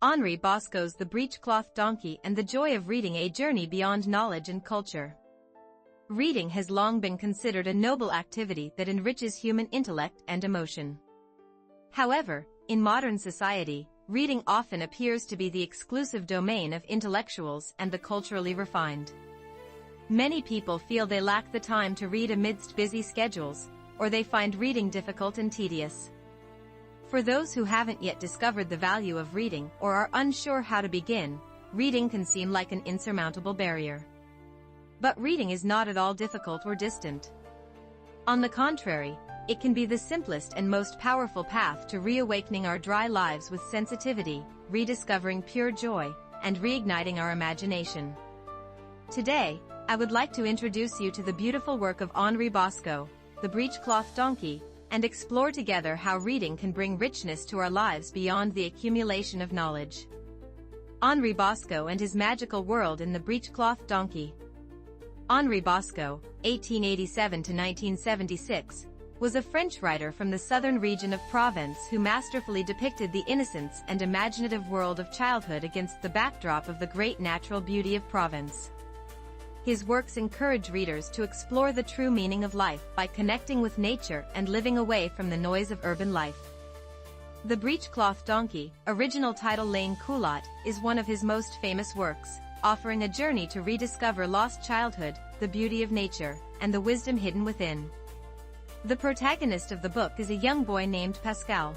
Henri Bosco's The Breechcloth Donkey and the Joy of Reading: A Journey Beyond Knowledge and Culture. Reading has long been considered a noble activity that enriches human intellect and emotion. However, in modern society, reading often appears to be the exclusive domain of intellectuals and the culturally refined. Many people feel they lack the time to read amidst busy schedules, or they find reading difficult and tedious. For those who haven't yet discovered the value of reading or are unsure how to begin, reading can seem like an insurmountable barrier. But reading is not at all difficult or distant. On the contrary, it can be the simplest and most powerful path to reawakening our dry lives with sensitivity, rediscovering pure joy, and reigniting our imagination. Today, I would like to introduce you to the beautiful work of Henri Bosco, The Breechcloth Donkey, and explore together how reading can bring richness to our lives beyond the accumulation of knowledge. Henri Bosco and his magical world in The Breechcloth Donkey. Henri Bosco, 1887–1976, was a French writer from the southern region of Provence who masterfully depicted the innocence and imaginative world of childhood against the backdrop of the great natural beauty of Provence. His works encourage readers to explore the true meaning of life by connecting with nature and living away from the noise of urban life. The Breechcloth Donkey, original title Laine Culotte, is one of his most famous works, offering a journey to rediscover lost childhood, the beauty of nature, and the wisdom hidden within. The protagonist of the book is a young boy named Pascal.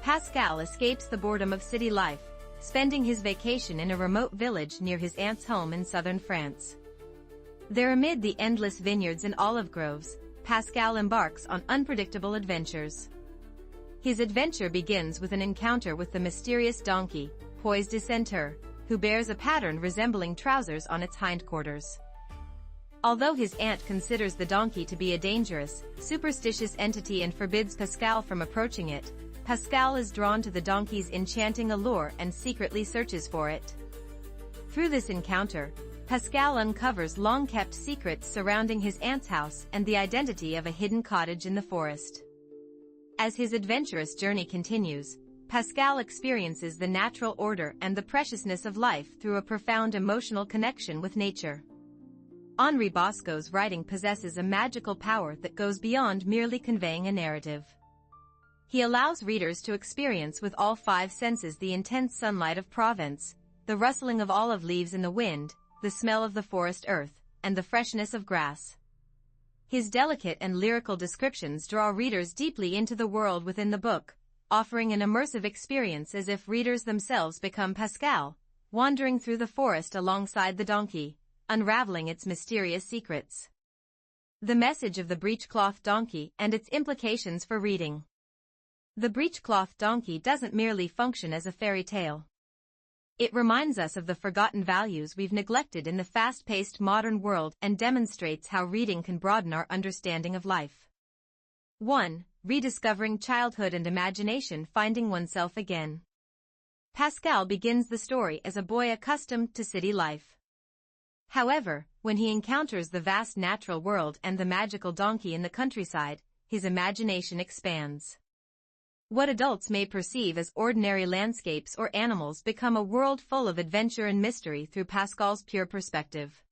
Pascal escapes the boredom of city life, spending his vacation in a remote village near his aunt's home in southern France. There, amid the endless vineyards and olive groves, Pascal embarks on unpredictable adventures. His adventure begins with an encounter with the mysterious donkey, Poise de Centaure, who bears a pattern resembling trousers on its hindquarters. Although his aunt considers the donkey to be a dangerous, superstitious entity and forbids Pascal from approaching it, Pascal is drawn to the donkey's enchanting allure and secretly searches for it. Through this encounter, Pascal uncovers long-kept secrets surrounding his aunt's house and the identity of a hidden cottage in the forest. As his adventurous journey continues, Pascal experiences the natural order and the preciousness of life through a profound emotional connection with nature. Henri Bosco's writing possesses a magical power that goes beyond merely conveying a narrative. He allows readers to experience with all five senses the intense sunlight of Provence, the rustling of olive leaves in the wind, the smell of the forest earth, and the freshness of grass. His delicate and lyrical descriptions draw readers deeply into the world within the book, offering an immersive experience as if readers themselves become Pascal, wandering through the forest alongside the donkey, unraveling its mysterious secrets. The message of the Breechcloth Donkey and its implications for reading. The Breechcloth Donkey doesn't merely function as a fairy tale. It reminds us of the forgotten values we've neglected in the fast-paced modern world and demonstrates how reading can broaden our understanding of life. 1. Rediscovering childhood and imagination: finding oneself again. Pascal begins the story as a boy accustomed to city life. However, when he encounters the vast natural world and the magical donkey in the countryside, his imagination expands. What adults may perceive as ordinary landscapes or animals become a world full of adventure and mystery through Pascal's pure perspective.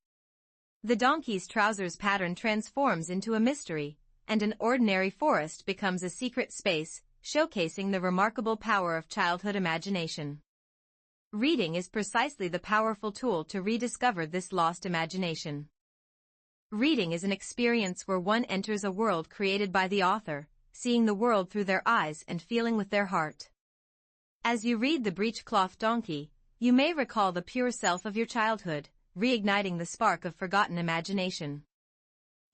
The donkey's trousers pattern transforms into a mystery, and an ordinary forest becomes a secret space, showcasing the remarkable power of childhood imagination. Reading is precisely the powerful tool to rediscover this lost imagination. Reading is an experience where one enters a world created by the author, seeing the world through their eyes and feeling with their heart. As you read The Breechcloth Donkey, you may recall the pure self of your childhood, reigniting the spark of forgotten imagination.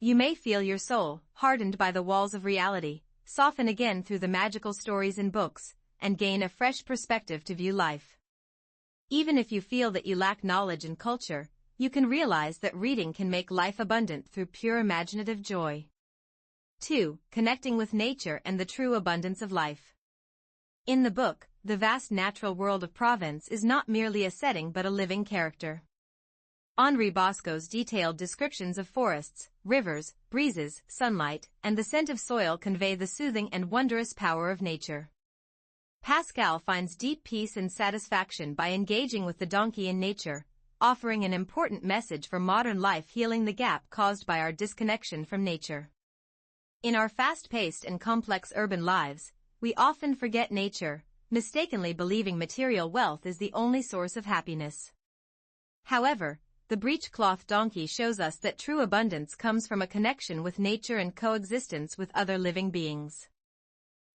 You may feel your soul, hardened by the walls of reality, soften again through the magical stories in books, and gain a fresh perspective to view life. Even if you feel that you lack knowledge and culture, you can realize that reading can make life abundant through pure imaginative joy. 2. Connecting with nature and the true abundance of life. In the book, the vast natural world of Provence is not merely a setting but a living character. Henri Bosco's detailed descriptions of forests, rivers, breezes, sunlight, and the scent of soil convey the soothing and wondrous power of nature. Pascal finds deep peace and satisfaction by engaging with the donkey in nature, offering an important message for modern life, healing the gap caused by our disconnection from nature. In our fast-paced and complex urban lives, we often forget nature, mistakenly believing material wealth is the only source of happiness. However, the Breechcloth donkey shows us that true abundance comes from a connection with nature and coexistence with other living beings.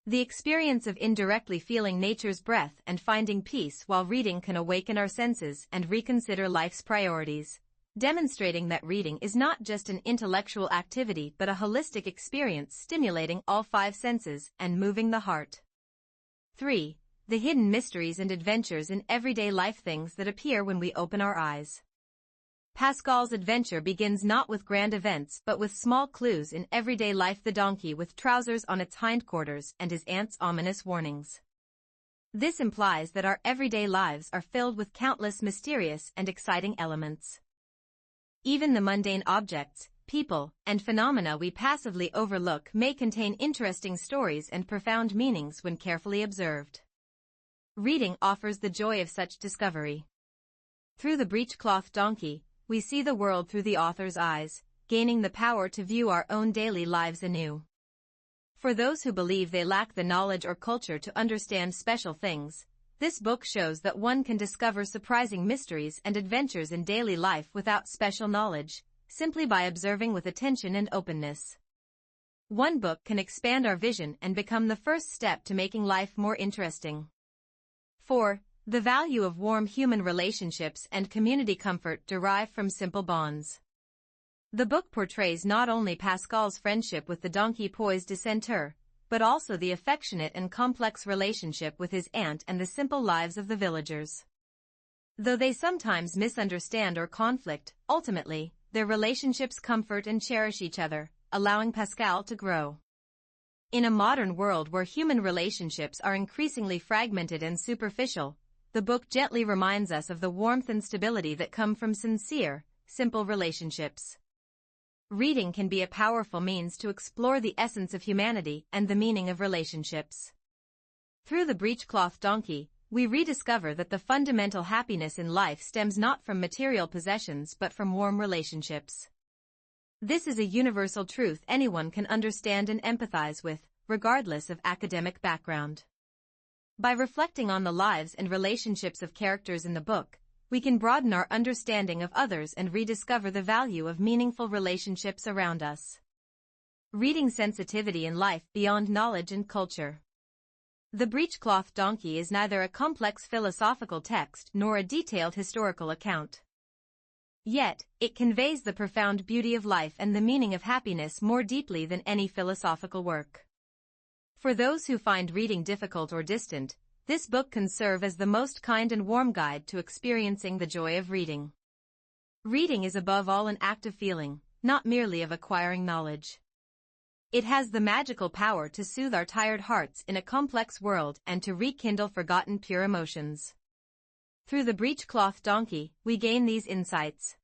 The experience of indirectly feeling nature's breath and finding peace while reading can awaken our senses and reconsider life's priorities, demonstrating that reading is not just an intellectual activity but a holistic experience stimulating all five senses and moving the heart. 3. The hidden mysteries and adventures in everyday life, things that appear when we open our eyes. Pascal's adventure begins not with grand events but with small clues in everyday life: the donkey with trousers on its hindquarters and his aunt's ominous warnings. This implies that our everyday lives are filled with countless mysterious and exciting elements. Even the mundane objects, people, and phenomena we passively overlook may contain interesting stories and profound meanings when carefully observed. Reading offers the joy of such discovery. Through the Breechcloth donkey, we see the world through the author's eyes, gaining the power to view our own daily lives anew. For those who believe they lack the knowledge or culture to understand special things, this book shows that one can discover surprising mysteries and adventures in daily life without special knowledge, simply by observing with attention and openness. One book can expand our vision and become the first step to making life more interesting. 4. The value of warm human relationships and community, comfort derived from simple bonds. The book portrays not only Pascal's friendship with the donkey Poise de Centaure, but also the affectionate and complex relationship with his aunt and the simple lives of the villagers. Though they sometimes misunderstand or conflict, ultimately, their relationships comfort and cherish each other, allowing Pascal to grow. In a modern world where human relationships are increasingly fragmented and superficial, the book gently reminds us of the warmth and stability that come from sincere, simple relationships. Reading can be a powerful means to explore the essence of humanity and the meaning of relationships. Through the Breechcloth donkey, we rediscover that the fundamental happiness in life stems not from material possessions but from warm relationships. This is a universal truth anyone can understand and empathize with, regardless of academic background. By reflecting on the lives and relationships of characters in the book, we can broaden our understanding of others and rediscover the value of meaningful relationships around us. Reading sensitivity in life beyond knowledge and culture. The Breechcloth donkey is neither a complex philosophical text nor a detailed historical account. Yet, it conveys the profound beauty of life and the meaning of happiness more deeply than any philosophical work. For those who find reading difficult or distant, this book can serve as the most kind and warm guide to experiencing the joy of reading. Reading is above all an act of feeling, not merely of acquiring knowledge. It has the magical power to soothe our tired hearts in a complex world and to rekindle forgotten pure emotions. Through the Breechcloth donkey, we gain these insights.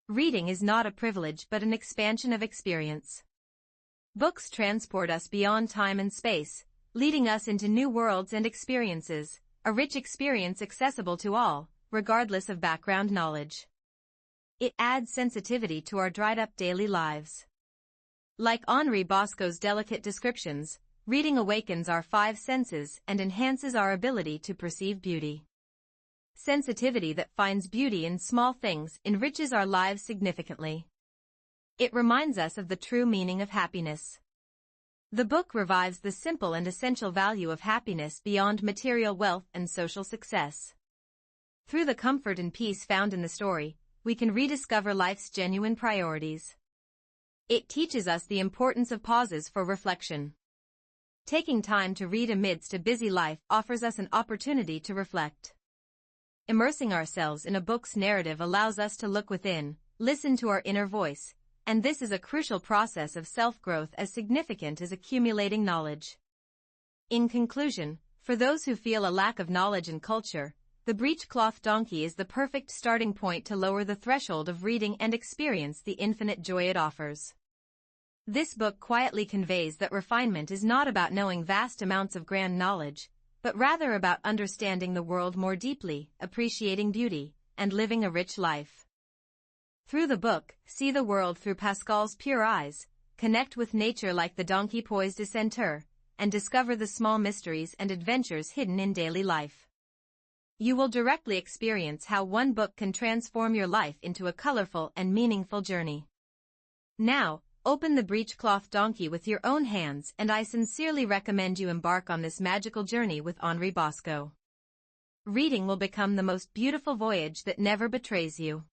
Reading is not a privilege but an expansion of experience. Books transport us beyond time and space, leading us into new worlds and experiences, a rich experience accessible to all, regardless of background knowledge. It adds sensitivity to our dried-up daily lives. Like Henri Bosco's delicate descriptions, reading awakens our five senses and enhances our ability to perceive beauty. Sensitivity that finds beauty in small things enriches our lives significantly. It reminds us of the true meaning of happiness. The book revives the simple and essential value of happiness beyond material wealth and social success. Through the comfort and peace found in the story, we can rediscover life's genuine priorities. It teaches us the importance of pauses for reflection. Taking time to read amidst a busy life offers us an opportunity to reflect. Immersing ourselves in a book's narrative allows us to look within, listen to our inner voice, and this is a crucial process of self-growth as significant as accumulating knowledge. In conclusion, for those who feel a lack of knowledge and culture, the Breechcloth donkey is the perfect starting point to lower the threshold of reading and experience the infinite joy it offers. This book quietly conveys that refinement is not about knowing vast amounts of grand knowledge, but rather about understanding the world more deeply, appreciating beauty, and living a rich life. Through the book, see the world through Pascal's pure eyes, connect with nature like the donkey poised a centaur, and discover the small mysteries and adventures hidden in daily life. You will directly experience how one book can transform your life into a colorful and meaningful journey. Now, open the Breechcloth donkey with your own hands, and I sincerely recommend you embark on this magical journey with Henri Bosco. Reading will become the most beautiful voyage that never betrays you.